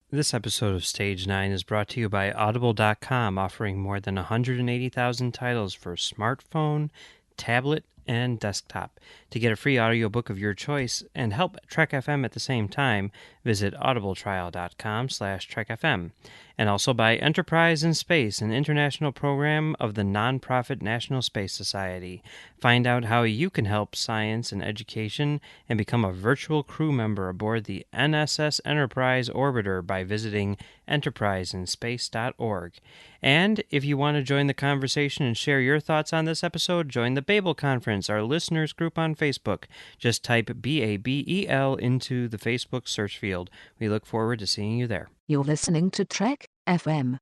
This episode of Stage 9 is brought to you by Audible.com, offering more than 180,000 titles for smartphone, tablet, and desktop. To get a free audiobook of your choice and help Trek FM at the same time, visit audibletrial.com/trekfm. And also by Enterprise in Space, an international program of the nonprofit National Space Society. Find out how you can help science and education and become a virtual crew member aboard the NSS Enterprise Orbiter by visiting enterpriseinspace.org. And if you want to join the conversation and share your thoughts on this episode, join the Babel Conference, our listeners group on Facebook. Just type BABEL into the Facebook search field. We look forward to seeing you there. You're listening to Trek FM.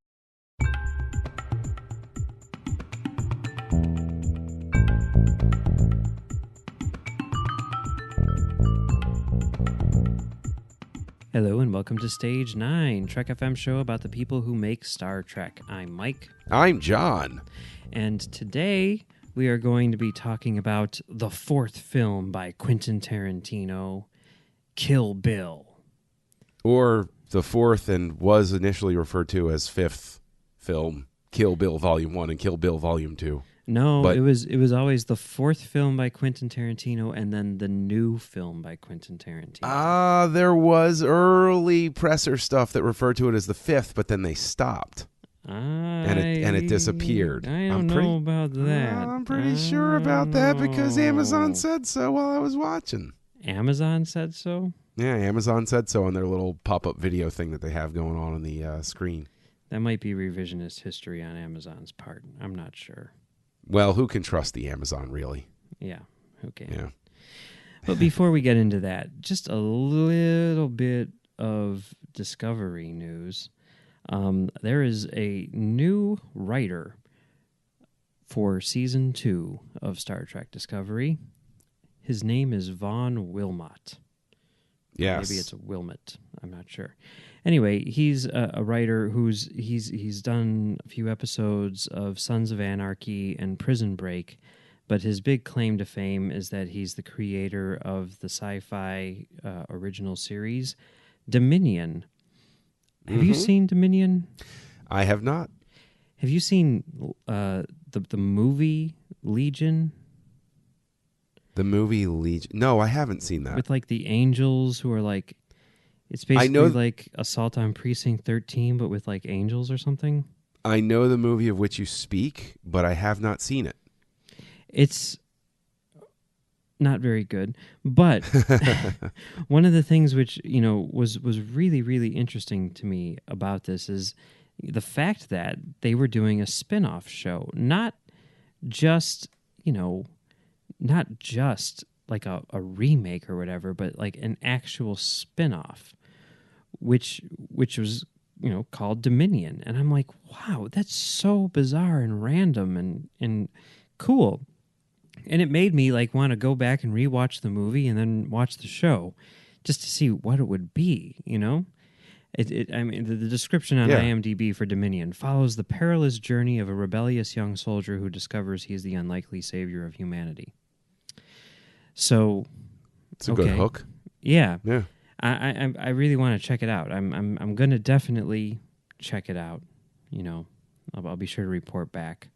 Hello and welcome to Stage 9, Trek FM show about the people who make Star Trek. I'm Mike. I'm John. And today we are going to be talking about the fourth film by Quentin Tarantino, Kill Bill. Or the fourth and was initially referred to as fifth film, Kill Bill Volume 1 and Kill Bill Volume 2. No, but it was always the fourth film by Quentin Tarantino and then the new film by Quentin Tarantino. There was early presser stuff that referred to it as the fifth, but then they stopped. And it disappeared. I don't know about that. I'm pretty sure about that because Amazon said so while I was watching. Amazon said so? Yeah, Amazon said so on their little pop-up video thing that they have going on the screen. That might be revisionist history on Amazon's part. I'm not sure. Well, who can trust the Amazon, really? Yeah, who can? Yeah. But before we get into that, just a little bit of Discovery news. There is a new writer for Season 2 of Star Trek Discovery. His name is Vaun Wilmott. Yes. Maybe it's a Wilmott. I'm not sure. Anyway, he's a writer he's done a few episodes of Sons of Anarchy and Prison Break, but his big claim to fame is that he's the creator of the sci-fi original series Dominion. Have you seen Dominion? I have not. Have you seen the movie Legion? The movie Legion? No, I haven't seen that. With like the angels who are like, it's basically like Assault on Precinct 13, but with like angels or something. I know the movie of which you speak, but I have not seen it. It's not very good, but one of the things which, was really, really interesting to me about this is the fact that they were doing a spin-off show, not just like a remake or whatever, but like an actual spin-off, which was, called Dominion. And I'm like, wow, that's so bizarre and random and cool. And it made me like want to go back and rewatch the movie and then watch the show just to see what it would be, the description on IMDb for Dominion follows the perilous journey of a rebellious young soldier who discovers he is the unlikely savior of humanity. So it's a good hook. Yeah. Yeah. I really want to check it out. I'm going to definitely check it out. I'll be sure to report back.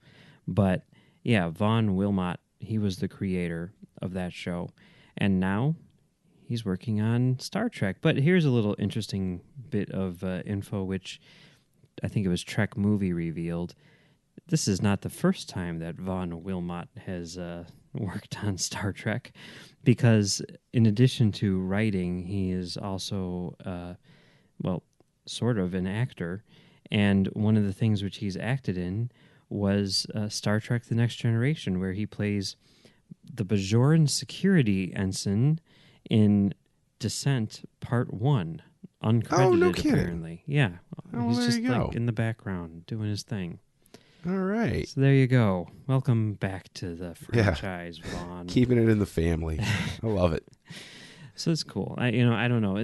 But yeah, Vaun Wilmott, he was the creator of that show, and now he's working on Star Trek. But here's a little interesting bit of info, which I think it was Trek Movie revealed. This is not the first time that Vaun Wilmott has worked on Star Trek, because in addition to writing, he is also, sort of an actor. And one of the things which he's acted in was Star Trek The Next Generation, where he plays the Bajoran security ensign in Descent Part 1, uncredited. Oh, no kidding. Apparently. Yeah. Oh, he's there just you go. like in the background doing his thing. All right. So there you go. Welcome back to the franchise, Vaun. Keeping it in the family. I love it. So it's cool. I don't know.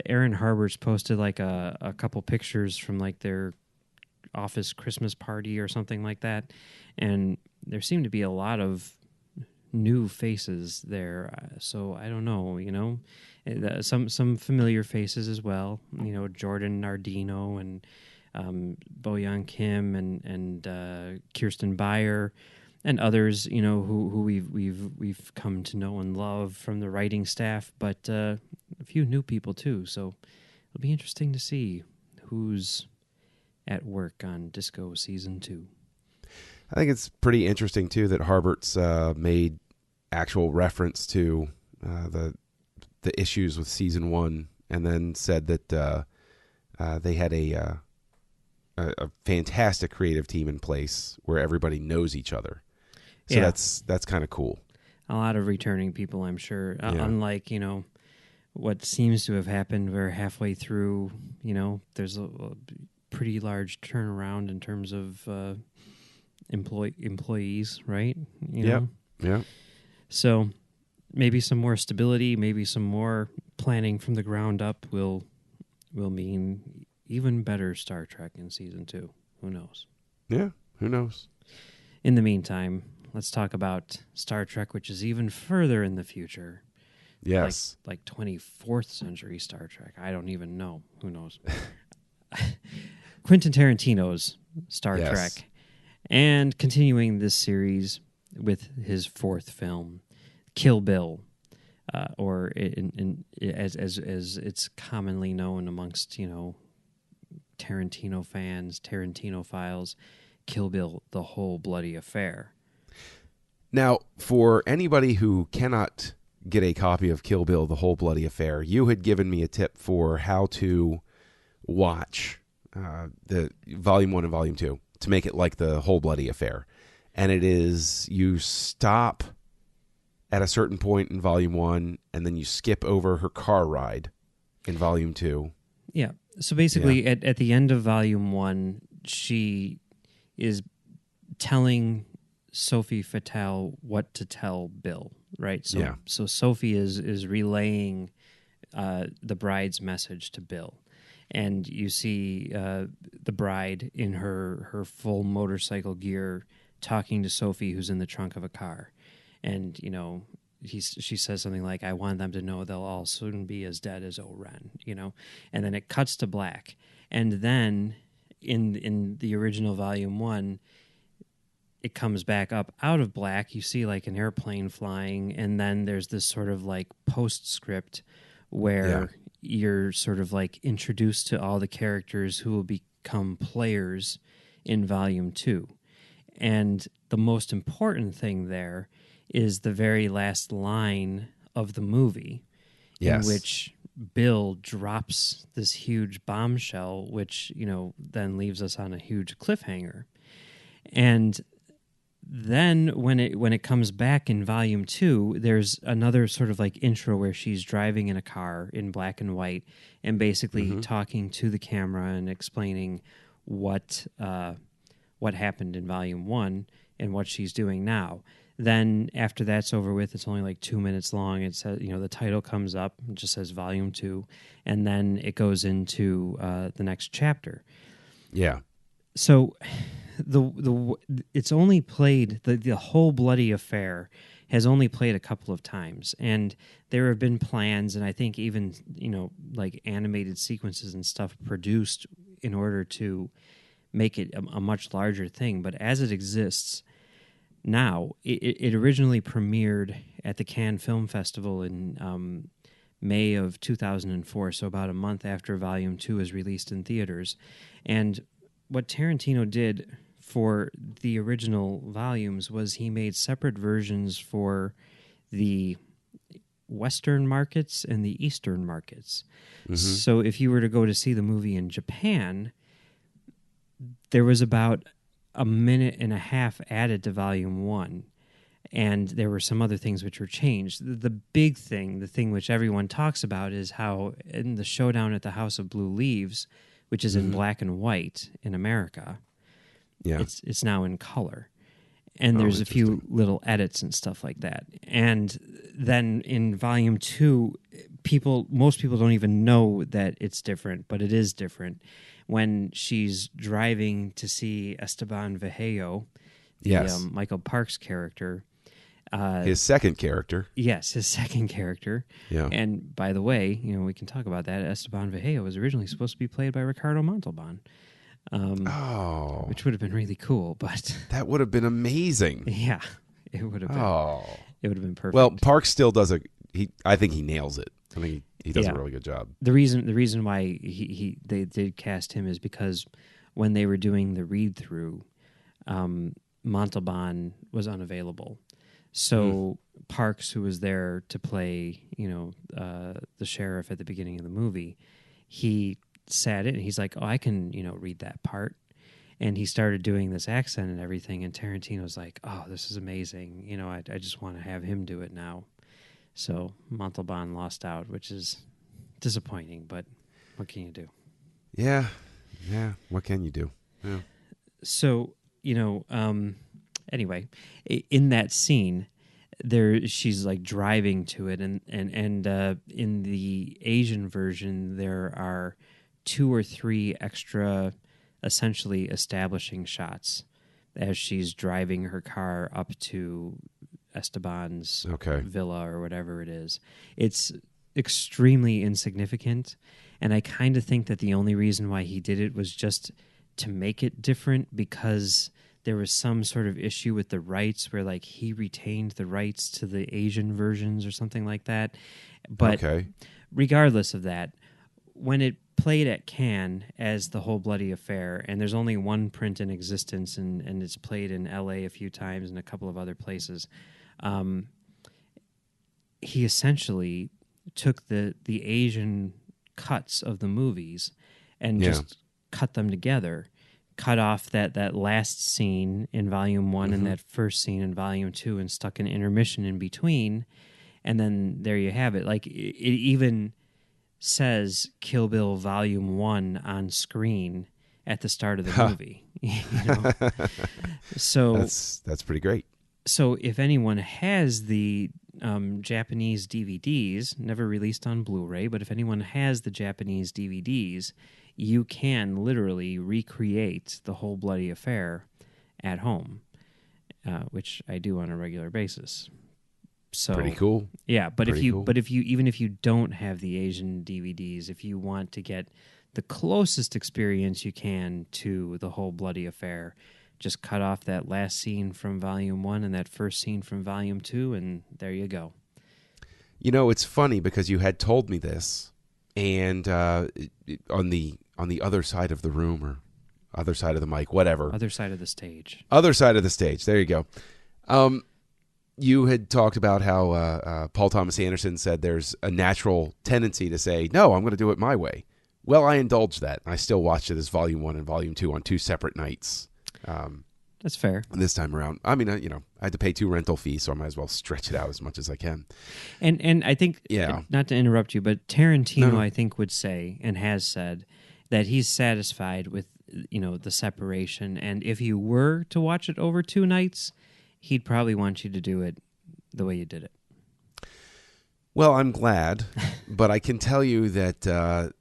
Aaron Harber's posted like a couple pictures from like their office Christmas party or something like that, and there seemed to be a lot of new faces there. So I don't know, some familiar faces as well. Jordan Nardino and Boyan Kim and Kirsten Beyer and others, who we've come to know and love from the writing staff, but a few new people too. So it'll be interesting to see who's at work on Disco Season 2. I think it's pretty interesting too that Harbert's made actual reference to the issues with Season 1, and then said that they had a fantastic creative team in place where everybody knows each other. So that's kind of cool. A lot of returning people, I'm sure. Unlike, what seems to have happened where halfway through, there's a pretty large turnaround in terms of employees, right? Yeah. So maybe some more stability, maybe some more planning from the ground up will mean even better Star Trek in Season 2. Who knows? Yeah, who knows? In the meantime, let's talk about Star Trek, which is even further in the future. Yes. Like 24th century Star Trek. I don't even know. Who knows? Quentin Tarantino's Star Trek. And continuing this series with his fourth film, Kill Bill, or as it's commonly known amongst, Tarantino fans, Tarantino files, Kill Bill, the whole bloody affair. Now, for anybody who cannot get a copy of Kill Bill, the whole bloody affair, you had given me a tip for how to watch the Volume 1 and Volume 2 to make it like the whole bloody affair. And it is, you stop at a certain point in Volume 1, and then you skip over her car ride in Volume 2. Yeah. So basically, at the end of Volume 1, she is telling Sophie Fatale what to tell Bill, right? So Sophie is relaying the bride's message to Bill. And you see the bride in her full motorcycle gear talking to Sophie, who's in the trunk of a car. And, she says something like, I want them to know they'll all soon be as dead as O-Ren, And then it cuts to black. And then in the original Volume 1, it comes back up out of black. You see like an airplane flying, and then there's this sort of like postscript where you're sort of like introduced to all the characters who will become players in Volume 2. And the most important thing there is the very last line of the movie, in which Bill drops this huge bombshell, which, then leaves us on a huge cliffhanger. And then when it comes back in Volume 2, there's another sort of like intro where she's driving in a car in black and white and basically talking to the camera and explaining what happened in Volume 1 and what she's doing now. Then after that's over with, it's only like 2 minutes long. It says, the title comes up, it just says Volume 2, and then it goes into the next chapter. Yeah. So it's only played, the whole bloody affair has only played a couple of times, and there have been plans, and I think even like animated sequences and stuff produced in order to make it a much larger thing. But as it exists now, it originally premiered at the Cannes Film Festival in May of 2004, so about a month after Volume 2 was released in theaters. And what Tarantino did for the original volumes was he made separate versions for the Western markets and the Eastern markets. Mm-hmm. So if you were to go to see the movie in Japan, there was about a minute and a half added to Volume 1, and there were some other things which were changed. The big thing, the thing which everyone talks about, is how in the showdown at the House of Blue Leaves, which is in black and white in America, it's now in color. And there's a few little edits and stuff like that. And then in Volume 2, most people don't even know that it's different, but it is different. When she's driving to see Esteban Vigeo, the Michael Parks character, His second character. Yes, his second character. Yeah. And by the way, we can talk about that. Esteban Vejeo was originally supposed to be played by Ricardo Montalban, which would have been really cool. But that would have been amazing. Yeah, it would have been. Oh, it would have been perfect. Well, Parks still does I think he nails it. I think he does a really good job. The reason why they did cast him is because when they were doing the read through, Montalban was unavailable. So Parks, who was there to play, the sheriff at the beginning of the movie, he sat in and he's like, "Oh, I can, read that part." And he started doing this accent and everything. And Tarantino's like, "Oh, this is amazing. I just want to have him do it now." So Montalban lost out, which is disappointing, but what can you do? Yeah. What can you do? Yeah. So, anyway, in that scene, she's like driving to it, and in the Asian version, there are 2 or 3 extra, essentially establishing shots as she's driving her car up to Esteban's villa or whatever it is. It's extremely insignificant, and I kind of think that the only reason why he did it was just to make it different, because there was some sort of issue with the rights where like he retained the rights to the Asian versions or something like that. But regardless of that, when it played at Cannes as The Whole Bloody Affair, and there's only one print in existence, and it's played in LA a few times and a couple of other places, he essentially took the Asian cuts of the movies and just cut them together, cut off that last scene in Volume 1 and that first scene in Volume 2 and stuck an intermission in between, and then there you have it. Like, it even says Kill Bill Volume 1 on screen at the start of the movie. So that's pretty great. So if anyone has the Japanese DVDs, never released on Blu-ray, but if anyone has the Japanese DVDs, you can literally recreate The Whole Bloody Affair at home, which I do on a regular basis. So pretty cool. Yeah, but even if you don't have the Asian DVDs, if you want to get the closest experience you can to The Whole Bloody Affair, just cut off that last scene from Volume 1 and that first scene from Volume 2, and there you go. It's funny because you had told me this, and on the other side of the room, or other side of the mic, whatever. Other side of the stage. Other side of the stage. There you go. You had talked about how Paul Thomas Anderson said there's a natural tendency to say, no, I'm going to do it my way. Well, I indulged that. I still watched it as Volume 1 and Volume 2 on 2 separate nights. That's fair. This time around, I mean, I had to pay 2 rental fees, so I might as well stretch it out as much as I can. And I think, not to interrupt you, but Tarantino, I think, would say and has said that he's satisfied with the separation, and if you were to watch it over 2 nights, he'd probably want you to do it the way you did it. Well, I'm glad, but I can tell you that.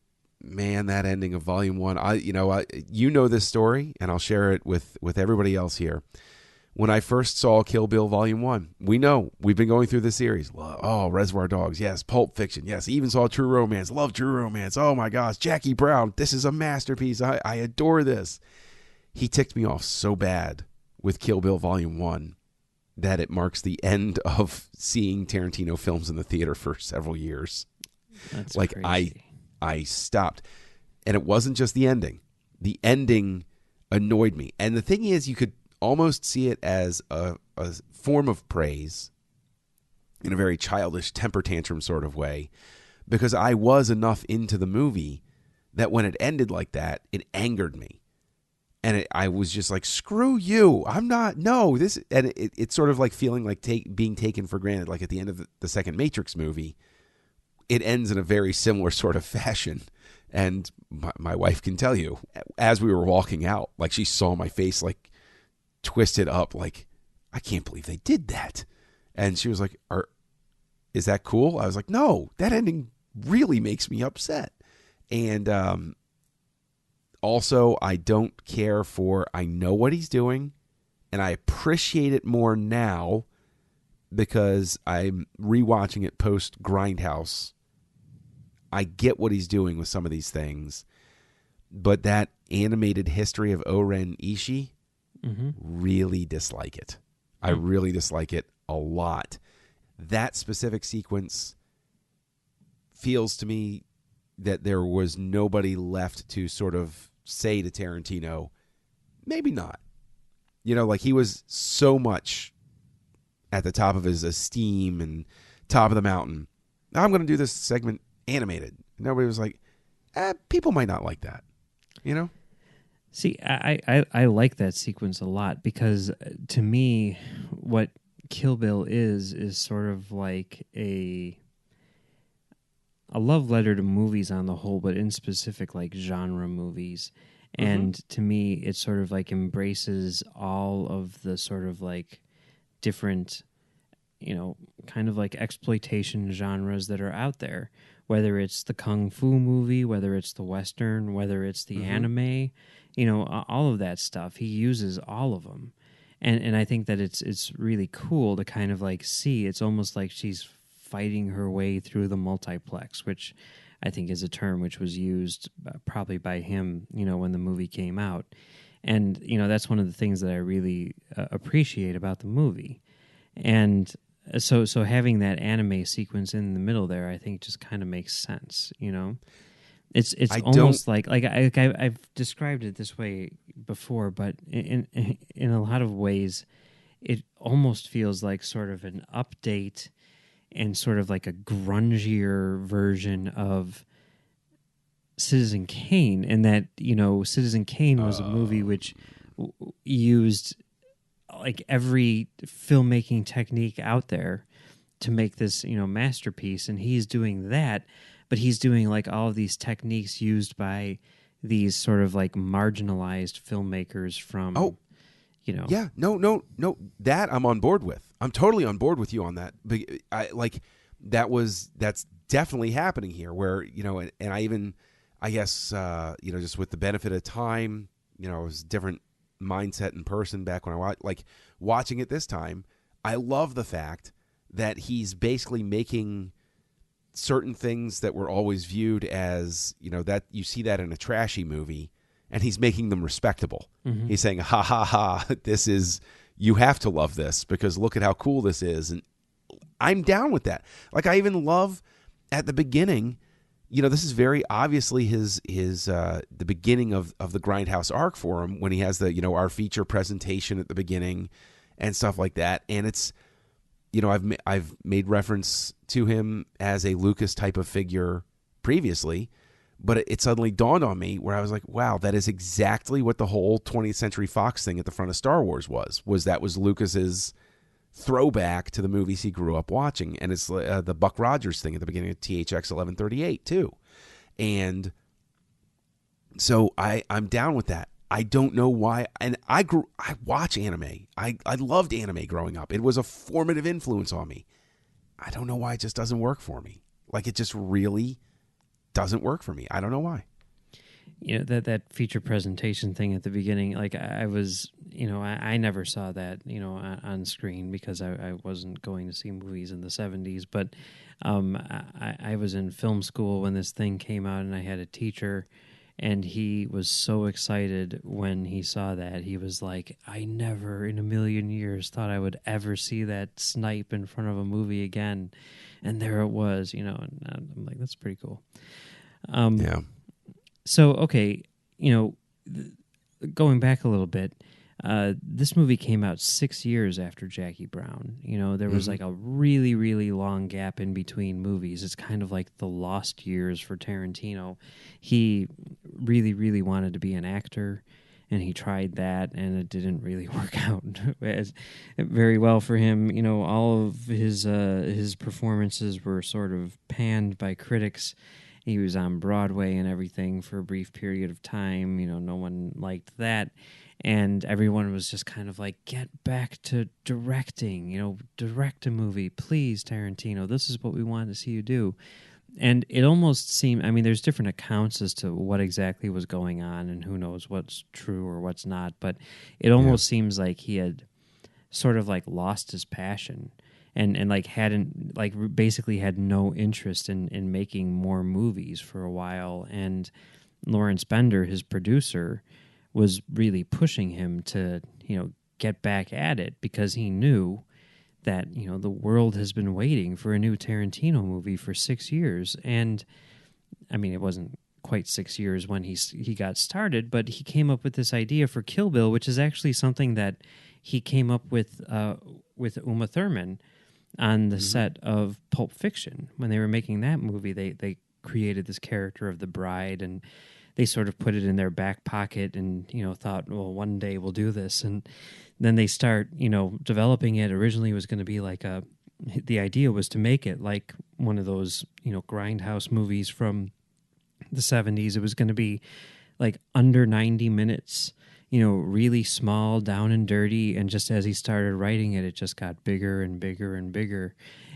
Man, that ending of Volume 1, you know this story, and I'll share it with everybody else here. When I first saw Kill Bill Volume 1, we've been going through the series. Oh, Reservoir Dogs, yes. Pulp Fiction, yes. Even saw True Romance, love True Romance. Oh my gosh, Jackie Brown, this is a masterpiece. I adore this. He ticked me off so bad with Kill Bill Volume 1 that it marks the end of seeing Tarantino films in the theater for several years. That's like crazy. I stopped. And it wasn't just the ending. The ending annoyed me. And the thing is, you could almost see it as a form of praise in a very childish temper tantrum sort of way, because I was enough into the movie that when it ended like that, it angered me. And I was just like, screw you. I'm not, no. This, and it's sort of like feeling like being taken for granted, like at the end of the second Matrix movie. It ends in a very similar sort of fashion. And my wife can tell you, as we were walking out, like she saw my face like twisted up, like, I can't believe they did that. And she was like, is that cool? I was like, no, that ending really makes me upset. And also, I don't care for, I know what he's doing, and I appreciate it more now because I'm rewatching it post Grindhouse. I get what he's doing with some of these things, but that animated history of Oren Ishii, really dislike it. I really dislike it a lot. That specific sequence feels to me that there was nobody left to sort of say to Tarantino, maybe not. You know, like he was so much at the top of his esteem and top of the mountain. I'm going to do this segment animated. Nobody was like, people might not like that, you know? See, I like that sequence a lot because to me, what Kill Bill is sort of like a love letter to movies on the whole, but in specific like genre movies. And to me, it sort of like embraces all of the sort of like different, you know, kind of like exploitation genres that are out there, whether it's the Kung Fu movie, whether it's the Western, whether it's the anime, you know, all of that stuff. He uses all of them. And I think that it's really cool to kind of like see. It's almost like she's fighting her way through the multiplex, which I think is a term which was used probably by him, you know, when the movie came out. And, you know, that's one of the things that I really appreciate about the movie. And so having that anime sequence in the middle there, I think just kind of makes sense, you know? It's almost like I've described it this way before, but in a lot of ways, it almost feels like sort of an update and sort of like a grungier version of Citizen Kane, in that, you know, Citizen Kane was a movie which used like every filmmaking technique out there to make this, you know, masterpiece, and he's doing that, but he's doing like all of these techniques used by these sort of like marginalized filmmakers from, you know. Yeah, no, that I'm on board with. I'm totally on board with you on that. That's definitely happening here where, you know, and I guess, you know, just with the benefit of time, you know, it was a different mindset in person back when I watching it this time. I love the fact that he's basically making certain things that were always viewed as, you know, that you see that in a trashy movie, and he's making them respectable. He's saying, ha, ha, ha, you have to love this because look at how cool this is. And I'm down with that. Like, I even love at the beginning, you know, this is very obviously his the beginning of the Grindhouse arc for him, when he has the, you know, our feature presentation at the beginning and stuff like that. And it's, you know, I've made reference to him as a Lucas type of figure previously, but it suddenly dawned on me where I was like, wow, that is exactly what the whole 20th Century Fox thing at the front of Star Wars was Lucas's throwback to the movies he grew up watching. And it's the Buck Rogers thing at the beginning of THX 1138 too. And so I'm down with that. I don't know why. And I watch anime. I loved anime growing up. It was a formative influence on me. I don't know why it just doesn't work for me. Like, it just really doesn't work for me. I don't know why. You know, that feature presentation thing at the beginning, like I was, you know, I never saw that, you know, on screen because I wasn't going to see movies in the 70s. But I was in film school when this thing came out, and I had a teacher, and he was so excited when he saw that. He was like, I never in a million years thought I would ever see that snipe in front of a movie again. And there it was, you know, and I'm like, that's pretty cool. Yeah. So, okay, you know, going back a little bit, this movie came out 6 years after Jackie Brown. You know, there was like a really, really long gap in between movies. It's kind of like the lost years for Tarantino. He really, really wanted to be an actor, and he tried that, and it didn't really work out very well for him. You know, all of his performances were sort of panned by critics. He was on Broadway and everything for a brief period of time. You know, no one liked that. And everyone was just kind of like, get back to directing, you know, direct a movie, please, Tarantino. This is what we want to see you do. And it almost seemed, I mean, there's different accounts as to what exactly was going on, and who knows what's true or what's not. But it almost seems like he had sort of like lost his passion. and like hadn't like basically had no interest in making more movies for a while. And Lawrence Bender, his producer, was really pushing him to, get back at it, because he knew that, the world has been waiting for a new Tarantino movie for 6 years. And I mean, it wasn't quite 6 years when he got started, but he came up with this idea for Kill Bill, which is actually something that he came up with Uma Thurman on the set of Pulp Fiction. When they were making that movie, they created this character of the bride, and they sort of put it in their back pocket and, thought, well, one day we'll do this. And then they start, developing it. Originally it was going to be like the idea was to make it like one of those, grindhouse movies from the 70s. It was going to be like under 90 minutes, really small, down and dirty. And just as he started writing it, it just got bigger and bigger and bigger.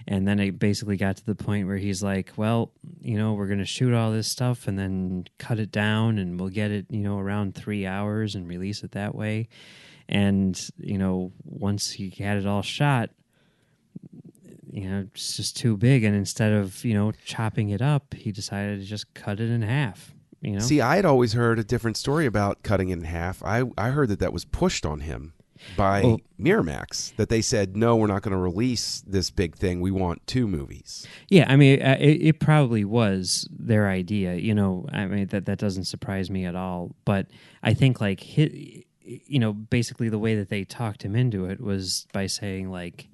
And then it basically got to the point where he's like, well, we're going to shoot all this stuff and then cut it down, and we'll get it, around 3 hours and release it that way. And, once he had it all shot, it's just too big. And instead of, chopping it up, he decided to just cut it in half. See, I had always heard a different story about cutting it in half. I heard that was pushed on him by Miramax, that they said, no, we're not going to release this big thing. We want 2 movies. Yeah, I mean, it probably was their idea. I mean, that doesn't surprise me at all. But I think, like, basically the way that they talked him into it was by saying, like,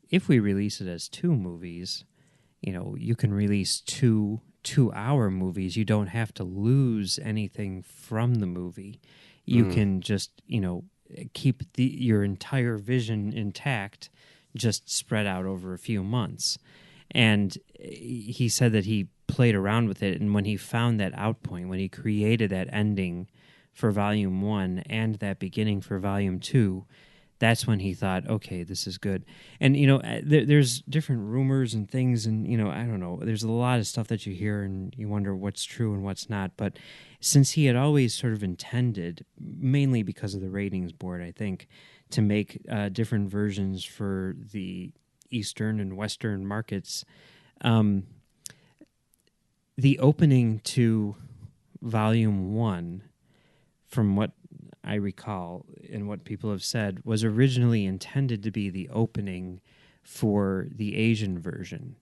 if we release it as 2 movies, you can release 2-hour movies. You don't have to lose anything from the movie. You can just, keep your entire vision intact, just spread out over a few months. And he said that he played around with it, and when he found that out point, when he created that ending for Volume 1 and that beginning for Volume 2, that's when he thought, okay, this is good. And, there's different rumors and things, and, I don't know, there's a lot of stuff that you hear and you wonder what's true and what's not. But since he had always sort of intended, mainly because of the ratings board, I think, to make different versions for the Eastern and Western markets, the opening to Volume 1, from what I recall and what people have said, was originally intended to be the opening for the Asian version.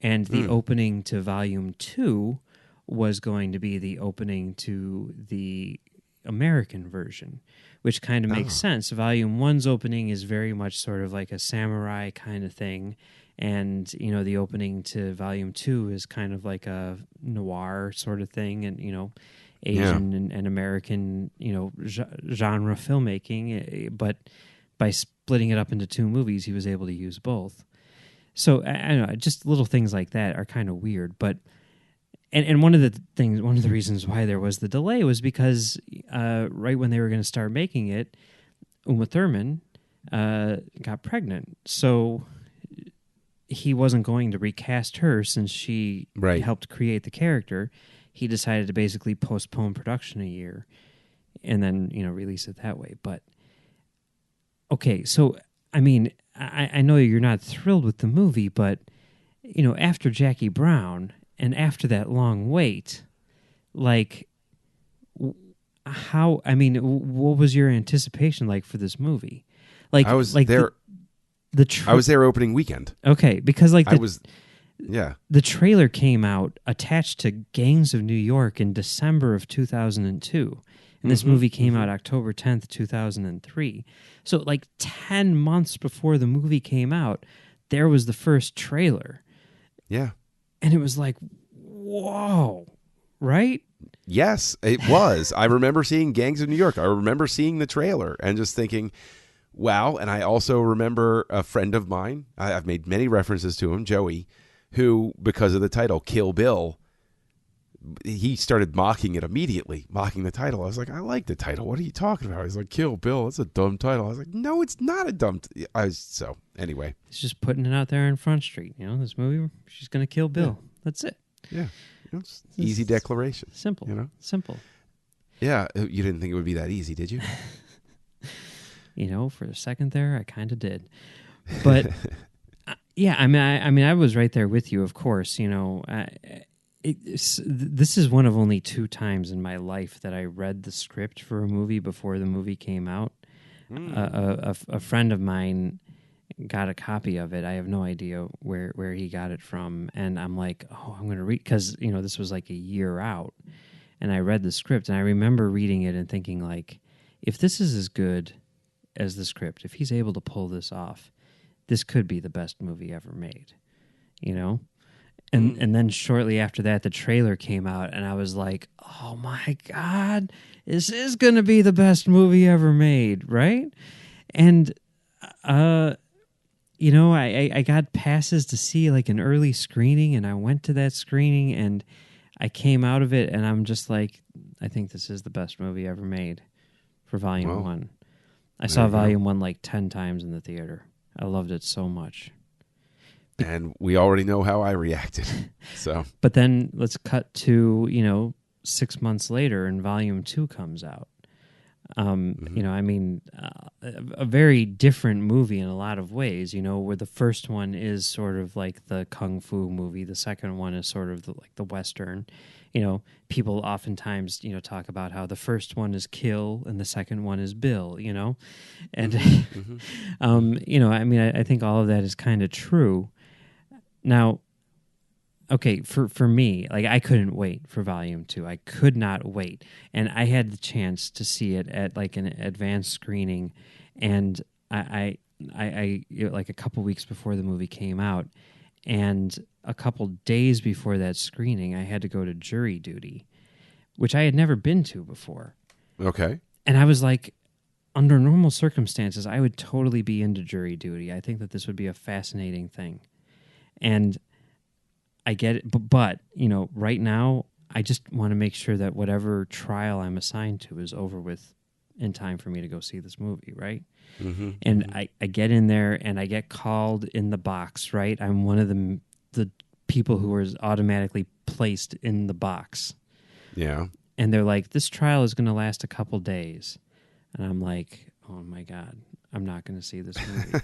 And the opening to Volume 2 was going to be the opening to the American version, which kind of makes sense. Volume 1's opening is very much sort of like a samurai kind of thing. And, the opening to Volume 2 is kind of like a noir sort of thing. And, Asian and American, genre filmmaking, but by splitting it up into 2 movies, he was able to use both. So I don't know, just little things like that are kind of weird. But and one of the reasons why there was the delay was because right when they were going to start making it, Uma Thurman got pregnant, so he wasn't going to recast her since she helped create the character. He decided to basically postpone production a year and then, release it that way. But, okay, so, I mean, I know you're not thrilled with the movie, but, after Jackie Brown and after that long wait, like, what was your anticipation like for this movie? Like, I was like there. I was there opening weekend. Okay, because, like, yeah. The trailer came out attached to Gangs of New York in December of 2002. And this movie came out October 10th, 2003. So, like, 10 months before the movie came out, there was the first trailer. Yeah. And it was like, whoa, right? Yes, it was. I remember seeing Gangs of New York. I remember seeing the trailer and just thinking, wow. And I also remember a friend of mine, I've made many references to him, Joey, who, because of the title, Kill Bill, he started mocking it immediately, mocking the title. I was like, I like the title. What are you talking about? He's like, Kill Bill, it's a dumb title. I was like, no, it's not a dumb so, anyway. It's just putting it out there in Front Street. This movie, she's going to kill Bill. Yeah. That's it. Yeah. It's easy declaration. Simple. Simple. Yeah. You didn't think it would be that easy, did you? For a second there, I kind of did. But Yeah, I was right there with you, of course. This is one of only 2 times in my life that I read the script for a movie before the movie came out. A friend of mine got a copy of it. I have no idea where he got it from, and I'm like, oh, I'm going to read, because this was like a year out, and I read the script, and I remember reading it and thinking, like, if this is as good as the script, if he's able to pull this off, this could be the best movie ever made, And then shortly after that, the trailer came out, and I was like, oh my God, this is going to be the best movie ever made, right? And, I got passes to see like an early screening, and I went to that screening, and I came out of it, and I'm just like, I think this is the best movie ever made for Volume 1. I saw Volume 1 like 10 times in the theater. I loved it so much. And we already know how I reacted. So, but then let's cut to 6 months later, and Volume 2 comes out. A very different movie in a lot of ways. Where the first one is sort of like the kung fu movie, the second one is sort of like the Western. People oftentimes talk about how the first one is Kill and the second one is Bill. And I think all of that is kind of true. Now, okay, for me, like, I couldn't wait for Volume 2. I could not wait. And I had the chance to see it at like an advanced screening, and I like a couple weeks before the movie came out, and a couple days before that screening, I had to go to jury duty, which I had never been to before. Okay. And I was like, under normal circumstances, I would totally be into jury duty. I think that this would be a fascinating thing. And I get it, but right now, I just want to make sure that whatever trial I'm assigned to is over with in time for me to go see this movie, right? Mm-hmm. And I get in there, and I get called in the box, right? I'm one of the people who was automatically placed in the box. Yeah. And they're like, this trial is going to last a couple days. And I'm like, oh my God, I'm not going to see this movie.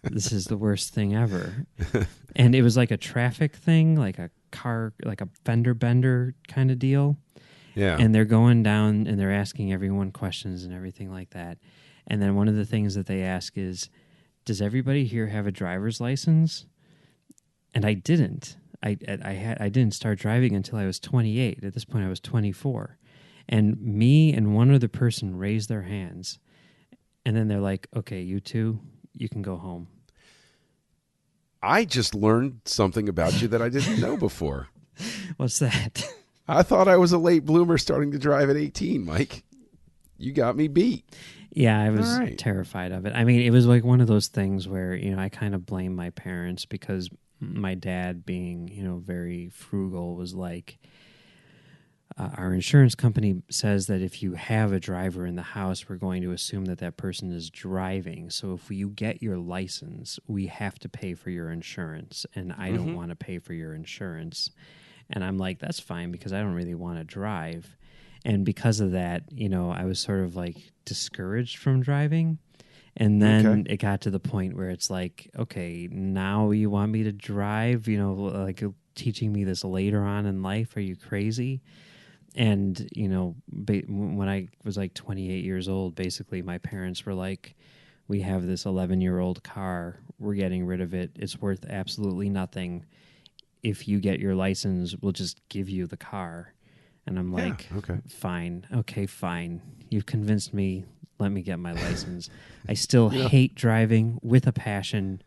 This is the worst thing ever. And it was like a traffic thing, like a car, like a fender bender kind of deal. Yeah. And they're going down, and they're asking everyone questions and everything like that. And then one of the things that they ask is, does everybody here have a driver's license? And I didn't. I didn't start driving until I was 28. At this point, I was 24. And me and one other person raised their hands. And then they're like, okay, you two, you can go home. I just learned something about you that I didn't know before. What's that? I thought I was a late bloomer starting to drive at 18, Mike. You got me beat. Yeah, I was terrified of it. I mean, it was like one of those things where, I kind of blame my parents, because my dad, being, very frugal, was like, our insurance company says that if you have a driver in the house, we're going to assume that that person is driving. So if you get your license, we have to pay for your insurance, and I don't want to pay for your insurance. And I'm like, that's fine, because I don't really want to drive. And because of that, I was sort of like discouraged from driving. And then it got to the point where it's like, okay, now you want me to drive, like teaching me this later on in life. Are you crazy? And, when I was like 28 years old, basically my parents were like, we have this 11-year-old car. We're getting rid of it. It's worth absolutely nothing. If you get your license, we'll just give you the car. And I'm like, fine. Okay, fine. You've convinced me. Let me get my license. I still hate driving with a passion,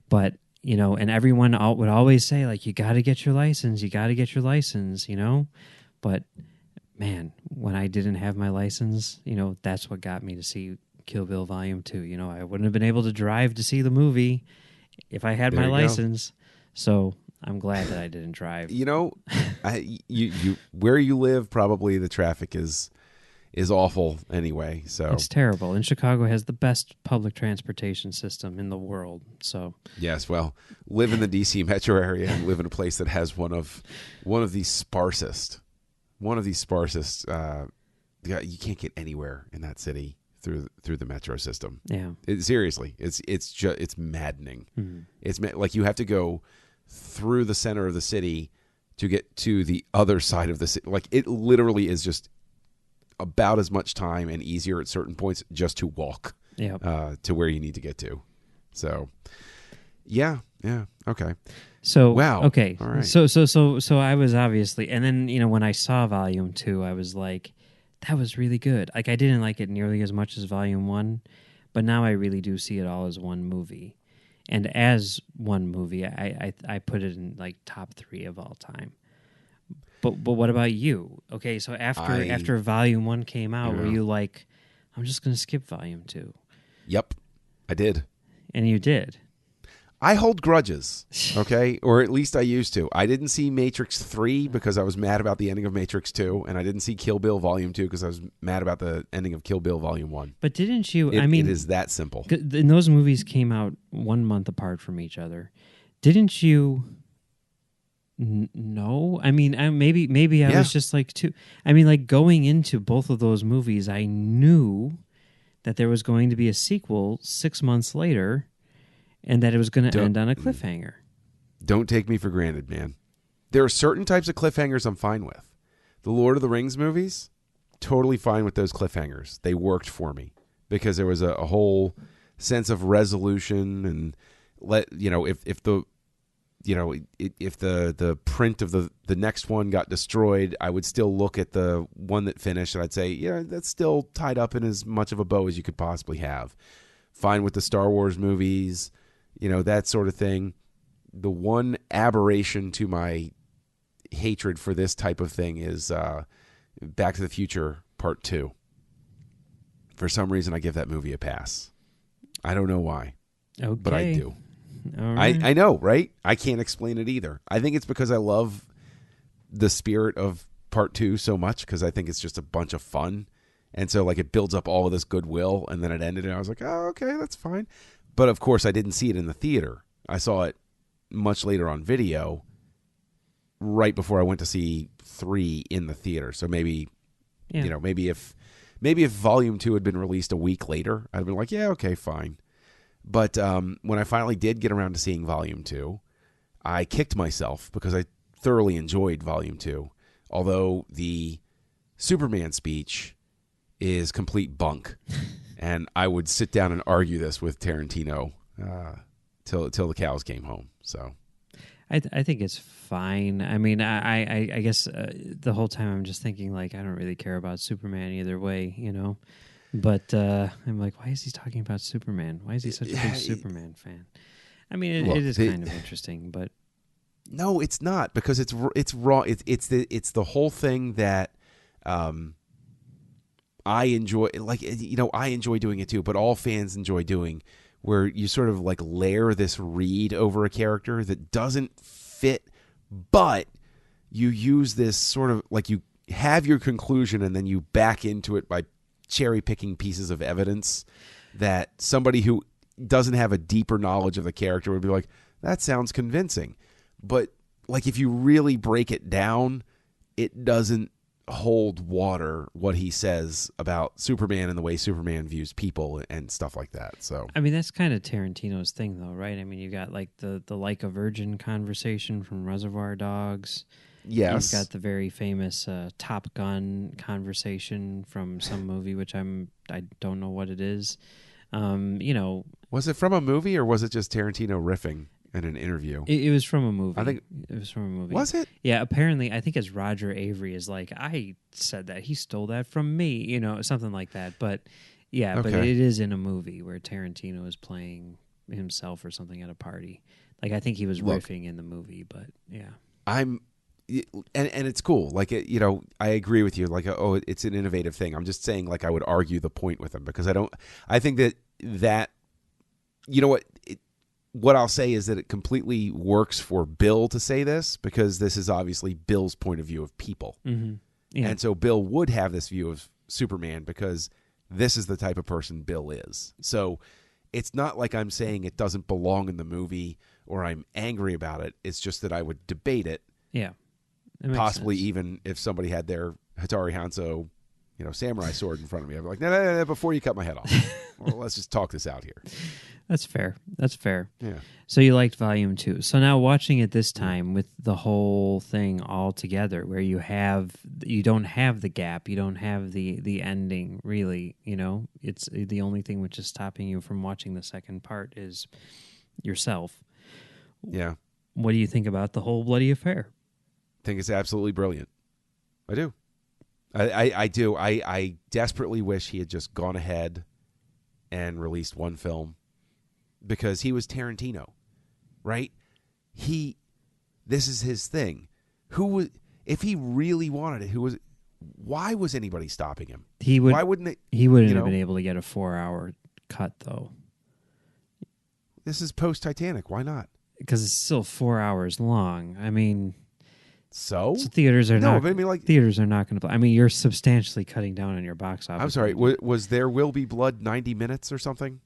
but, and everyone would always say, like, you got to get your license. You got to get your license, But, man, when I didn't have my license, that's what got me to see Kill Bill Volume 2. I wouldn't have been able to drive to see the movie if I had my license. So I'm glad that I didn't drive. You where you live, probably the traffic is awful anyway. So it's terrible. And Chicago has the best public transportation system in the world. So yes, well, live in the DC metro area and live in a place that has one of the sparsest. You can't get anywhere in that city through the metro system. Yeah. Seriously, it's maddening. Mm-hmm. It's like you have to go through the center of the city to get to the other side of the city. Like it literally is just about as much time and easier at certain points just to walk to where you need to get to. So, yeah, okay. So wow, okay, all right. So I was obviously, and then when I saw Volume 2, I was like, that was really good. Like I didn't like it nearly as much as Volume 1, but now I really do see it all as one movie, and as one movie, I put it in like top 3 of all time. But what about you? Okay, so after Volume 1 came out, were you like, I'm just going to skip Volume 2? Yep, I did. And you did. I hold grudges, okay? Or at least I used to. I didn't see Matrix 3 because I was mad about the ending of Matrix 2, and I didn't see Kill Bill Volume 2 because I was mad about the ending of Kill Bill Volume 1. But didn't you, it is that simple. And those movies came out 1 month apart from each other. Didn't you know? I mean, maybe I was just like too. I mean, like going into both of those movies, I knew that there was going to be a sequel 6 months later, and that it was going to end on a cliffhanger. Don't take me for granted, man. There are certain types of cliffhangers I'm fine with. The Lord of the Rings movies, totally fine with those cliffhangers. They worked for me because there was a whole sense of resolution, and if the print of the next one got destroyed, I would still look at the one that finished and I'd say, yeah, that's still tied up in as much of a bow as you could possibly have. Fine with the Star Wars movies, that sort of thing. The one aberration to my hatred for this type of thing is Back to the Future Part 2. For some reason, I give that movie a pass. I don't know why, but I do. All right. I know, right? I can't explain it either. I think it's because I love the spirit of Part 2 so much, because I think it's just a bunch of fun. And so like it builds up all of this goodwill, and then it ended and I was like, oh, okay, that's fine. But of course I didn't see it in the theater. I saw it much later on video, right before I went to see 3 in the theater. So maybe, maybe if Volume 2 had been released a week later, I'd have been like, yeah, okay, fine. But when I finally did get around to seeing Volume 2, I kicked myself because I thoroughly enjoyed Volume 2. Although the Superman speech is complete bunk. And I would sit down and argue this with Tarantino till the cows came home. So I think it's fine. I mean, I guess the whole time I'm just thinking, like, I don't really care about Superman either way, But I'm like, why is he talking about Superman? Why is he such a big Superman fan? I mean, it is kind of interesting, but no, it's not, because it's wrong. It's the whole thing that I enjoy. Like, I enjoy doing it too, but all fans enjoy doing, where you sort of like layer this read over a character that doesn't fit, but you use this sort of like, you have your conclusion and then you back into it by cherry picking pieces of evidence that somebody who doesn't have a deeper knowledge of the character would be like, that sounds convincing. But like, if you really break it down, it doesn't hold water, what he says about Superman and the way Superman views people and stuff like that. So I mean, that's kind of Tarantino's thing, though, right? I mean, you got like the like a virgin conversation from Reservoir Dogs. Yes. You've got the very famous Top Gun conversation from some movie, which I don't know what it is. Was it from a movie or was it just Tarantino riffing in an interview? It was from a movie. I think it was from a movie. Was it? Yeah, apparently, I think it's Roger Avery is like, I said that. He stole that from me, something like that. But yeah, Okay. But it is in a movie where Tarantino is playing himself or something at a party. Like, I think he was riffing in the movie, but yeah. And it's cool. Like, I agree with you. Like, it's an innovative thing. I'm just saying, like, I would argue the point with him because I think that what I'll say is that it completely works for Bill to say this, because this is obviously Bill's point of view of people. Mm-hmm. Yeah. And so Bill would have this view of Superman because this is the type of person Bill is. So it's not like I'm saying it doesn't belong in the movie or I'm angry about it. It's just that I would debate it. Yeah. Possibly sense. Even if somebody had their Hattori Hanzo samurai sword in front of me, I'd be like, no, before you cut my head off. Well, let's just talk this out here. That's fair. Yeah. So you liked Volume 2. So now watching it this time with the whole thing all together, where you don't have the gap, you don't have the ending, really, it's the only thing which is stopping you from watching the second part is yourself. Yeah. What do you think about the whole bloody affair? I think it's absolutely brilliant. I do. I do. I desperately wish he had just gone ahead and released one film, because he was Tarantino, right? This is his thing. If he really wanted it, why was anybody stopping him? Why wouldn't it? He wouldn't have been able to get a 4-hour cut, though. This is post-Titanic. Why not? Because it's still 4 hours long. I mean, so theaters are not. But I mean, theaters are not going to. I mean, you're substantially cutting down on your box office. I'm sorry. Was There Will Be Blood 90 minutes or something?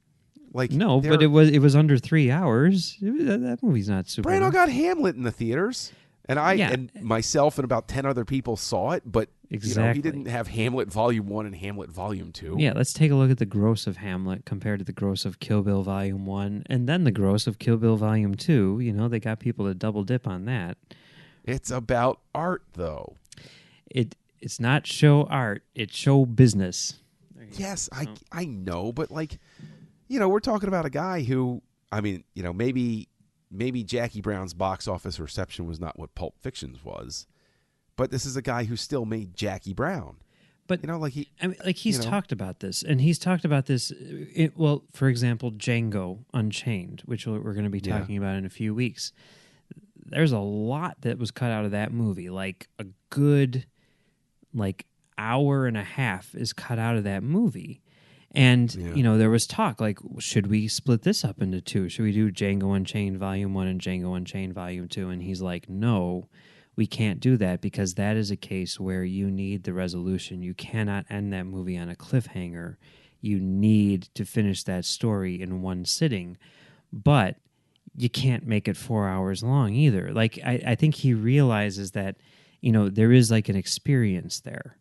No, but it was under 3 hours. That movie's not super. Brando got Hamlet in the theaters, and and myself and about 10 other people saw it. But exactly, he didn't have Hamlet Volume 1 and Hamlet Volume 2. Yeah, let's take a look at the gross of Hamlet compared to the gross of Kill Bill Volume 1, and then the gross of Kill Bill Volume 2. They got people to double dip on that. It's about art, though. It's not show art; it's show business. Yes, I know, but we're talking about a guy who, maybe Jackie Brown's box office reception was not what Pulp Fiction's was, but this is a guy who still made Jackie Brown. But he's talked about this, and he's talked about this. For example, Django Unchained, which we're going to be talking about in a few weeks. There's a lot that was cut out of that movie. Like a good, hour and a half is cut out of that movie. And, there was talk, should we split this up into two? Should we do Django Unchained Volume 1 and Django Unchained Volume 2? And he's like, no, we can't do that, because that is a case where you need the resolution. You cannot end that movie on a cliffhanger. You need to finish that story in one sitting. But you can't make it 4 hours long either. I think he realizes that, there is an experience there.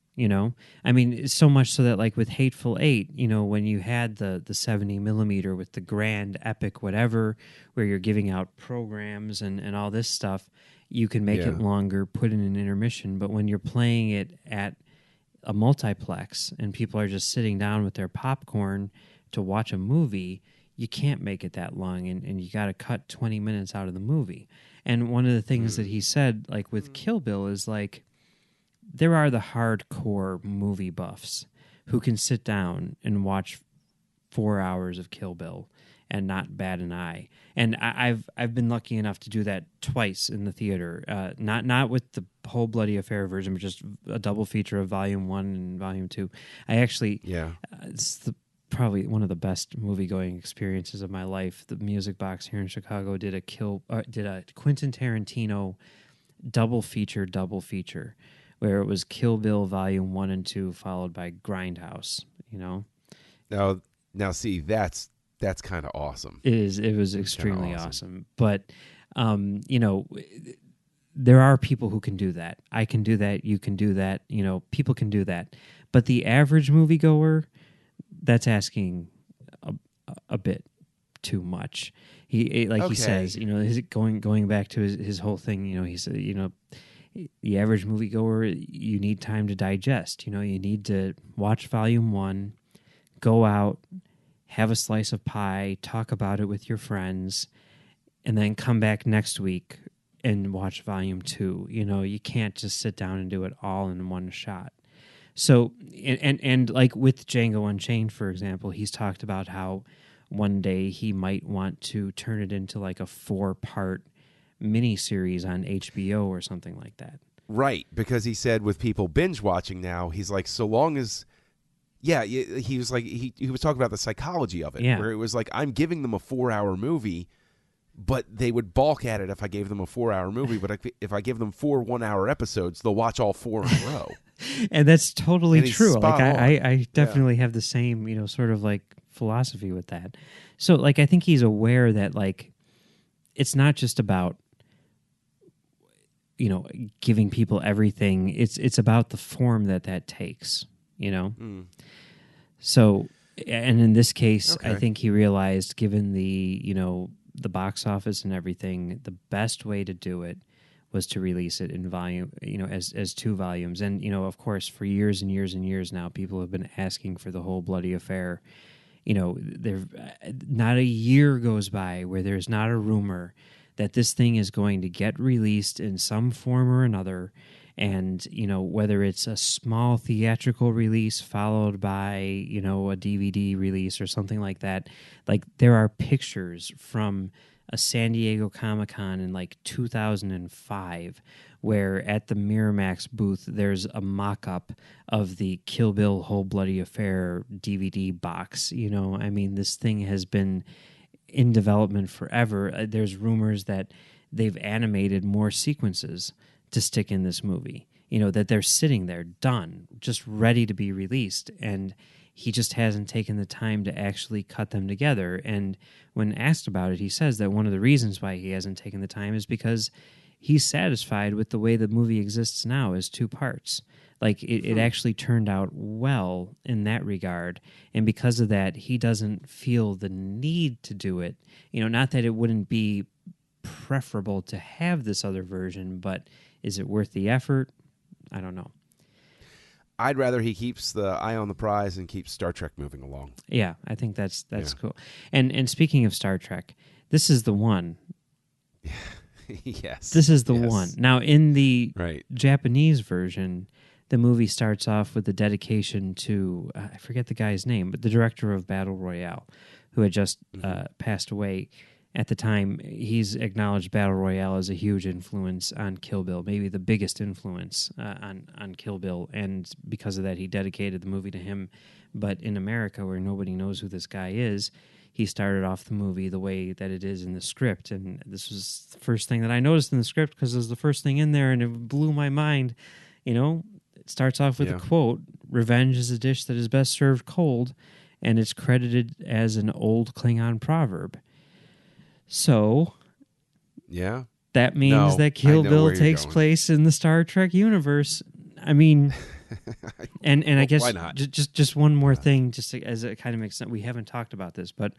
So much so that with Hateful Eight, when you had the 70 millimeter with the grand epic whatever, where you're giving out programs and all this stuff, you can make it longer, put in an intermission. But when you're playing it at a multiplex and people are just sitting down with their popcorn to watch a movie, you can't make it that long, and you got to cut 20 minutes out of the movie. And one of the things that he said, with Kill Bill, is there are the hardcore movie buffs who can sit down and watch 4 hours of Kill Bill and not bat an eye. And I've been lucky enough to do that twice in the theater, not with the whole Bloody Affair version, but just a double feature of Volume 1 and Volume 2. I actually, it's probably one of the best movie-going experiences of my life. The Music Box here in Chicago did a Quentin Tarantino double feature, where it was Kill Bill Volume 1 and 2 followed by Grindhouse, Now see, that's kind of awesome. It was extremely awesome. But there are people who can do that. I can do that, you can do that, people can do that. But the average moviegoer, that's asking a bit too much. He says, going back to his whole thing, he said, the average moviegoer, you need time to digest. You need to watch Volume 1, go out, have a slice of pie, talk about it with your friends, and then come back next week and watch Volume 2. You can't just sit down and do it all in one shot. So, and with Django Unchained, for example, he's talked about how one day he might want to turn it into a 4-part miniseries on HBO or something like that. Right, because he said with people binge watching now, he's like, so long as, he was he was talking about the psychology of it, where it was I'm giving them a 4-hour movie, but they would balk at it if I gave them a 4-hour movie. But if I give them 4 1-hour episodes, they'll watch all 4 in a row. And that's totally true. I definitely have the same, sort of philosophy with that. So I think he's aware that it's not just about giving people everything. It's about the form that takes. you know? Mm. So, and in this case, I Okay. think he realized, given the, the box office and everything, the best way to do it was to release it in volume, as 2 volumes. And, of course, for years and years and years now, people have been asking for the whole bloody affair. There, not a year goes by where there's not a rumor that this thing is going to get released in some form or another. And, whether it's a small theatrical release followed by, a DVD release or something like that. Like, there are pictures from a San Diego Comic-Con in like 2005 where at the Miramax booth there's a mock-up of the Kill Bill Whole Bloody Affair DVD box. I mean, this thing has been in development forever. There's rumors that they've animated more sequences to stick in this movie, that they're sitting there done, just ready to be released. And he just hasn't taken the time to actually cut them together. And when asked about it, he says that one of the reasons why he hasn't taken the time is because he's satisfied with the way the movie exists now as 2 parts. Like, it actually turned out well in that regard. And because of that, he doesn't feel the need to do it. Not that it wouldn't be preferable to have this other version, but is it worth the effort? I don't know. I'd rather he keeps the eye on the prize and keeps Star Trek moving along. Yeah, I think that's cool. And speaking of Star Trek, this is the one. Yes. This is the one. Now, in the right. Japanese version, the movie starts off with a dedication to, I forget the guy's name, but the director of Battle Royale, who had just passed away at the time. He's acknowledged Battle Royale as a huge influence on Kill Bill, maybe the biggest influence on Kill Bill, and because of that, he dedicated the movie to him. But in America, where nobody knows who this guy is, he started off the movie the way that it is in the script. And this was the first thing that I noticed in the script because it was the first thing in there, and it blew my mind. It starts off with a quote, "Revenge is a dish that is best served cold," and it's credited as an old Klingon proverb. So, that means that Kill Bill takes place in the Star Trek universe. I mean, and I guess why not? Just one more thing, just as it kind of makes sense. We haven't talked about this, but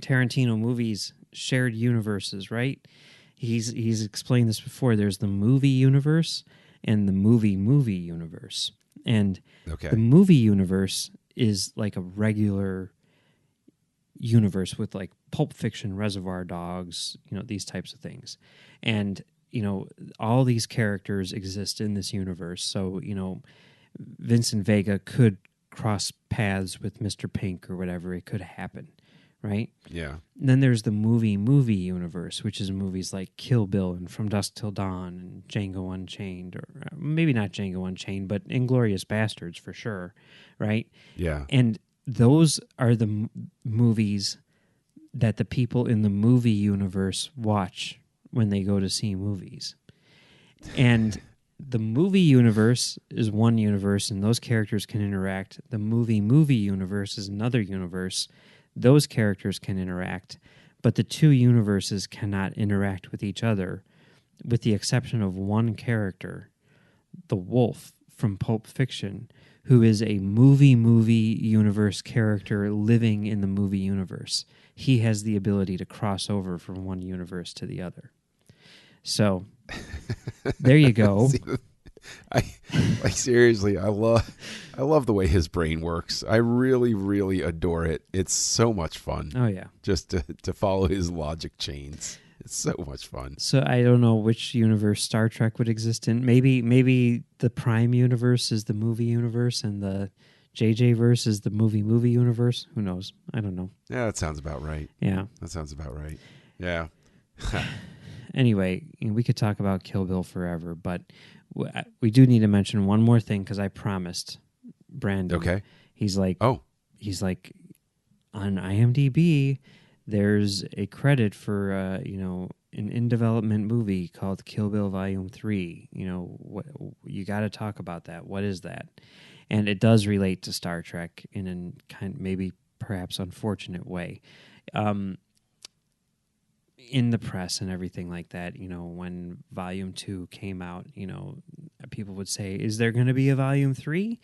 Tarantino movies shared universes, right? He's explained this before. There's the movie universe and the movie universe, and the movie universe is like a regular universe with like Pulp Fiction, Reservoir Dogs, these types of things. And, all these characters exist in this universe. So, Vincent Vega could cross paths with Mr. Pink or whatever. It could happen, right? Yeah. And then there's the movie universe, which is movies like Kill Bill and From Dusk Till Dawn and Django Unchained, or maybe not Django Unchained, but Inglourious Bastards for sure, right? Yeah. And those are the movies that the people in the movie universe watch when they go to see movies. And the movie universe is one universe, and those characters can interact. The movie universe is another universe. Those characters can interact, but the 2 universes cannot interact with each other, with the exception of one character, the wolf from Pulp Fiction, who is a movie universe character living in the movie universe. He has the ability to cross over from one universe to the other. So, there you go. See, seriously, I love the way his brain works. I really, really adore it. It's so much fun. Oh yeah, just to follow his logic chains. It's so much fun. So I don't know which universe Star Trek would exist in. Maybe the Prime universe is the movie universe, and the JJ verse is the movie universe. Who knows? I don't know. Yeah, that sounds about right. Yeah, that sounds about right. Yeah. Anyway, we could talk about Kill Bill forever, but we do need to mention one more thing because I promised Brandon. Okay. He's like, on IMDb, there's a credit for an in development movie called Kill Bill Volume 3. You got to talk about that. What is that? And it does relate to Star Trek in a kind maybe perhaps unfortunate way. In the press and everything like that, when Volume 2 came out, people would say, is there going to be a Volume 3?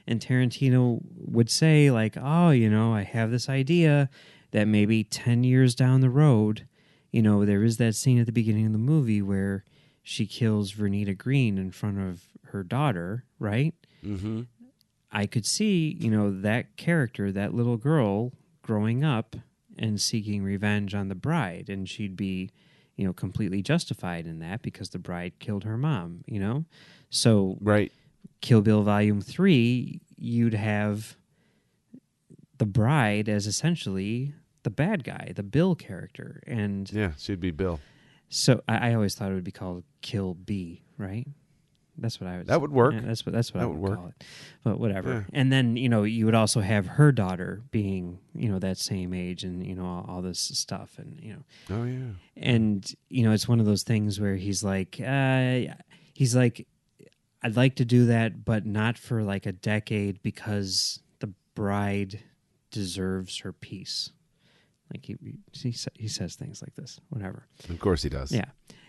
And Tarantino would say, like, oh, I have this idea that maybe 10 years down the road, there is that scene at the beginning of the movie where she kills Vernita Green in front of her daughter, right? Mm-hmm. I could see, that character, that little girl growing up and seeking revenge on the bride, and she'd be, completely justified in that because the bride killed her mom, So Right. Kill Bill Volume 3, you'd have the bride as essentially the bad guy, the Bill character. And Yeah, she'd be Bill. so I always thought it would be called Kill B, right? That's what I would. That would work. Yeah, that's what I would would work. call it. But whatever. Yeah. And then you would also have her daughter being that same age and all this stuff and Oh yeah. and it's one of those things where he's like I'd like to do that, but not for like a decade because the bride deserves her peace. Like he says things like this. Whatever. Of course he does. Yeah.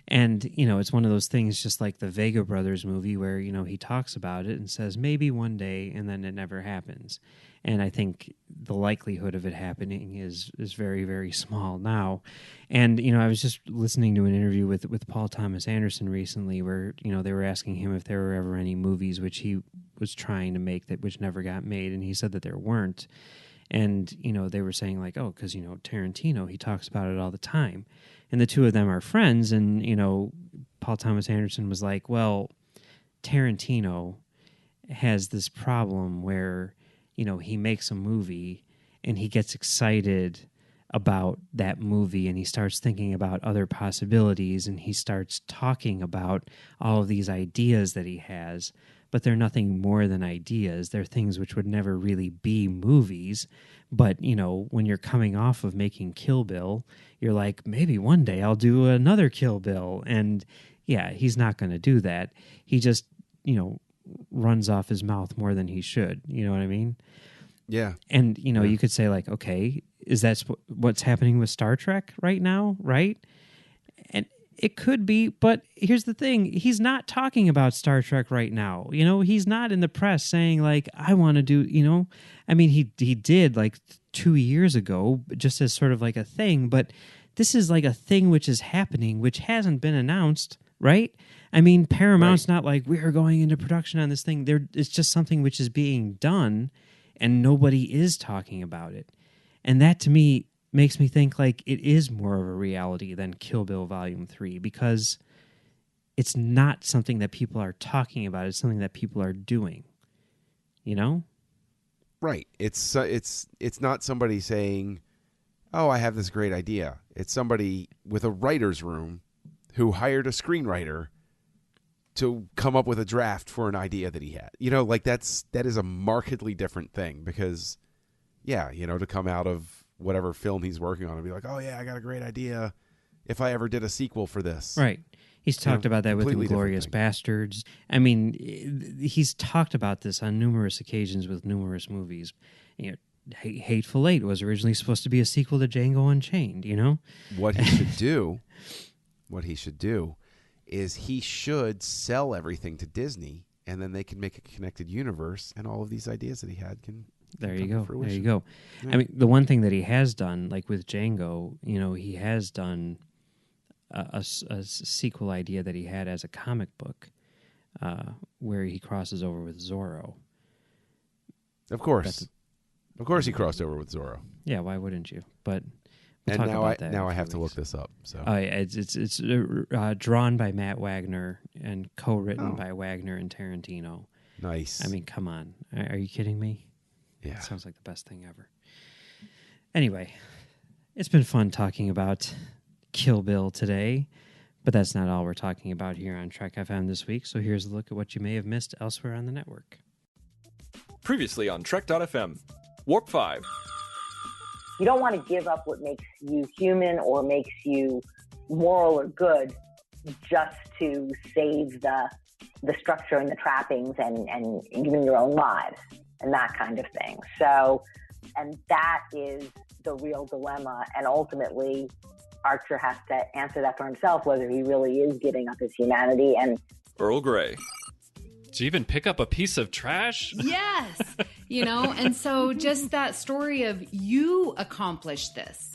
And, it's one of those things just like the Vega Brothers movie where, he talks about it and says maybe one day and then it never happens. And I think the likelihood of it happening is very, very small now. And, I was just listening to an interview with Paul Thomas Anderson recently where, they were asking him if there were ever any movies which he was trying to make that which never got made. And he said that there weren't. And, they were saying like, oh, because, Tarantino, he talks about it all the time. And the two of them are friends. And, Paul Thomas Anderson was like, well, Tarantino has this problem where, he makes a movie and he gets excited about that movie and he starts thinking about other possibilities and he starts talking about all of these ideas that he has. But they're nothing more than ideas. They're things which would never really be movies. But, when you're coming off of making Kill Bill, you're like, maybe one day I'll do another Kill Bill. And, yeah, he's not going to do that. He just, runs off his mouth more than he should. You know what I mean? Yeah. And, you could say, like, okay, is that what's happening with Star Trek right now, right? And it could be, but here's the thing. He's not talking about Star Trek right now. He's not in the press saying, like, I want to do, I mean, he did, like, 2 years ago, just as sort of like a thing, but this is like a thing which is happening, which hasn't been announced, right? I mean, Paramount's not like, we are going into production on this thing. It's just something which is being done, and nobody is talking about it. And that, to me, makes me think like it is more of a reality than Kill Bill Volume 3 because it's not something that people are talking about. It's something that people are doing, Right. It's not somebody saying, oh, I have this great idea. It's somebody with a writer's room who hired a screenwriter to come up with a draft for an idea that he had. Like that is a markedly different thing because, yeah, to come out of whatever film he's working on and be like, oh, yeah, I got a great idea if I ever did a sequel for this. Right. He's talked about that with Inglourious Bastards. I mean, he's talked about this on numerous occasions with numerous movies. Hateful Eight was originally supposed to be a sequel to Django Unchained, What he should do is he should sell everything to Disney and then they can make a connected universe and all of these ideas that he had can There you go. fruition. There you go. Yeah. I mean, the one thing that he has done, like with Django, he has done a sequel idea that he had as a comic book where he crosses over with Zorro. Of course. Of course he crossed over with Zorro. Yeah, why wouldn't you? But we'll And talk now about that I in a have few to look weeks. this up. So Oh, yeah, it's drawn by Matt Wagner and co-written by Wagner and Tarantino. nice. I mean, come on. Are you kidding me? yeah. It sounds like the best thing ever. Anyway, it's been fun talking about Kill Bill today, but that's not all we're talking about here on Trek FM this week, so here's a look at what you may have missed elsewhere on the network. Previously on Trek.fm, Warp 5. You don't want to give up what makes you human or makes you moral or good just to save the structure and the trappings and even your own lives and that kind of thing. So, and that is the real dilemma. And ultimately, Archer has to answer that for himself, whether he really is giving up his humanity. And Earl Grey. To even pick up a piece of trash? Yes. And so just that story of you accomplished this,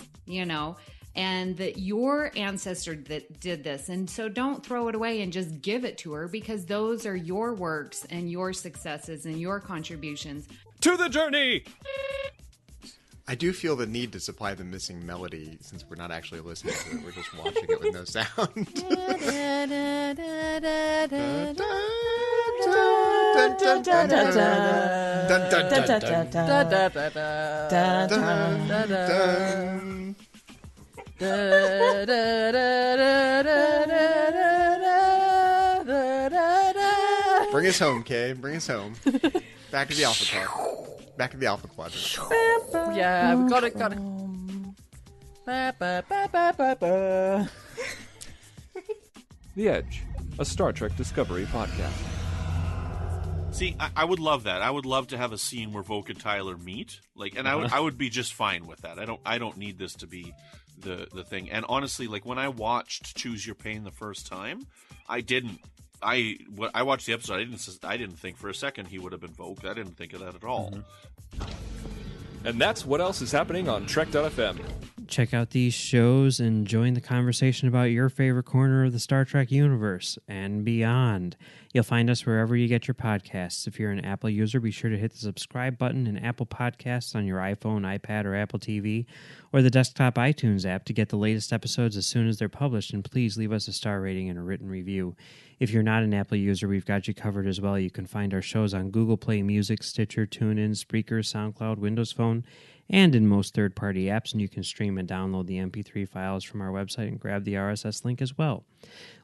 and that your ancestor that did this. And so don't throw it away and just give it to her, because those are your works and your successes and your contributions. To the journey! I do feel the need to supply the missing melody, since we're not actually listening to it. We're just watching it with no sound. Bring us home, Kay. Bring us home. Back to the Alpha Club. Back to the Alpha Quadrant. Yeah, we got it. The Edge, a Star Trek Discovery podcast. See, I would love that. I would love to have a scene where Voq and Tyler meet, I would be just fine with that. I don't need this to be the thing. And honestly, when I watched Choose Your Pain the first time, I watched the episode. I didn't think for a second he would have been Voq. I didn't think of that at all. Mm-hmm. And that's what else is happening on Trek.fm. Check out these shows and join the conversation about your favorite corner of the Star Trek universe and beyond. You'll find us wherever you get your podcasts. If you're an Apple user, be sure to hit the subscribe button in Apple Podcasts on your iPhone, iPad, or Apple TV, or the desktop iTunes app to get the latest episodes as soon as they're published, and please leave us a star rating and a written review. If you're not an Apple user, we've got you covered as well. You can find our shows on Google Play Music, Stitcher, TuneIn, Spreaker, SoundCloud, Windows Phone, and in most third-party apps, and you can stream and download the MP3 files from our website and grab the RSS link as well.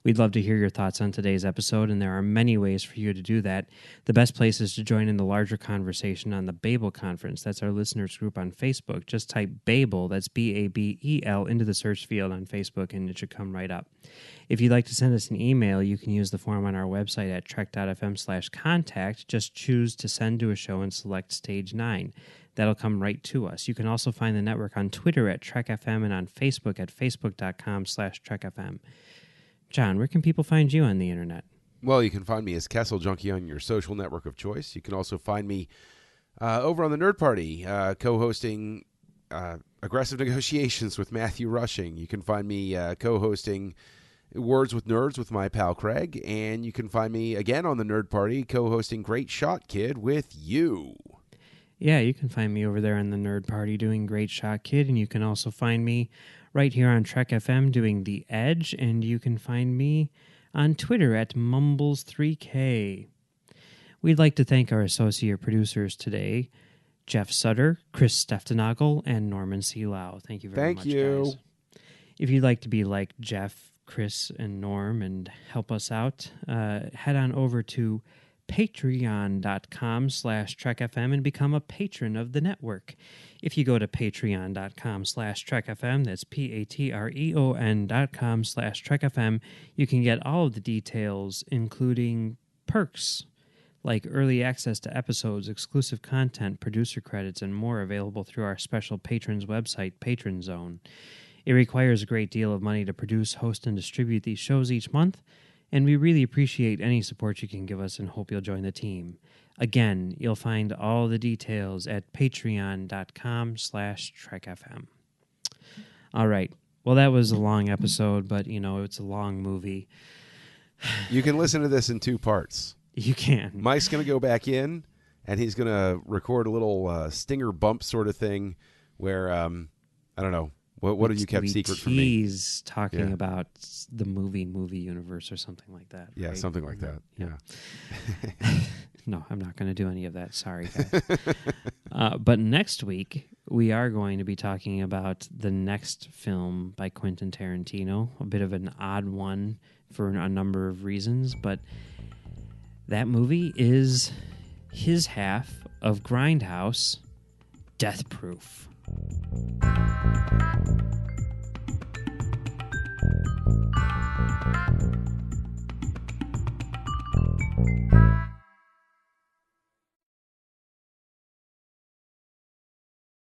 We'd love to hear your thoughts on today's episode, and there are many ways for you to do that. The best place is to join in the larger conversation on the Babel Conference. That's our listeners group on Facebook. Just type Babel, that's B-A-B-E-L, into the search field on Facebook, and it should come right up. If you'd like to send us an email, you can use the form on our website at trek.fm/contact. Just choose to send to a show and select Stage 9. That'll come right to us. You can also find the network on Twitter at TrekFM and on Facebook at facebook.com/TrekFM. John, where can people find you on the internet? Well, you can find me as Kessel Junkie on your social network of choice. You can also find me over on the Nerd Party, co-hosting Aggressive Negotiations with Matthew Rushing. You can find me co-hosting Words with Nerds with my pal Craig. And you can find me again on the Nerd Party, co-hosting Great Shot Kid with you. Yeah, you can find me over there on the Nerd Party doing Great Shot Kid, and you can also find me right here on Trek FM doing The Edge, and you can find me on Twitter at Mumbles3K. We'd like to thank our associate producers today, Jeff Sutter, Chris Steftenagel, and Norman C. Lau. Thank you very much, guys. If you'd like to be like Jeff, Chris, and Norm and help us out, head on over to patreon.com/trekfm and become a patron of the network. If you go to patreon.com/trekfm, that's patreon.com/trekfm, you can get all of the details, including perks like early access to episodes, exclusive content, producer credits, and more available through our special patrons website, Patron Zone. It requires a great deal of money to produce, host, and distribute these shows each month, and we really appreciate any support you can give us and hope you'll join the team. Again, you'll find all the details at patreon.com/trekfm. All right. Well, that was a long episode, but, it's a long movie. You can listen to this in two parts. You can. Mike's going to go back in, and he's going to record a little stinger bump sort of thing where, I don't know. What have you kept secret from me? He's talking about the movie universe or something like that. Yeah, right? something like that. Yeah. No, I'm not going to do any of that. Sorry, guys. But next week, we are going to be talking about the next film by Quentin Tarantino, a bit of an odd one for a number of reasons, but that movie is his half of Grindhouse, Death Proof.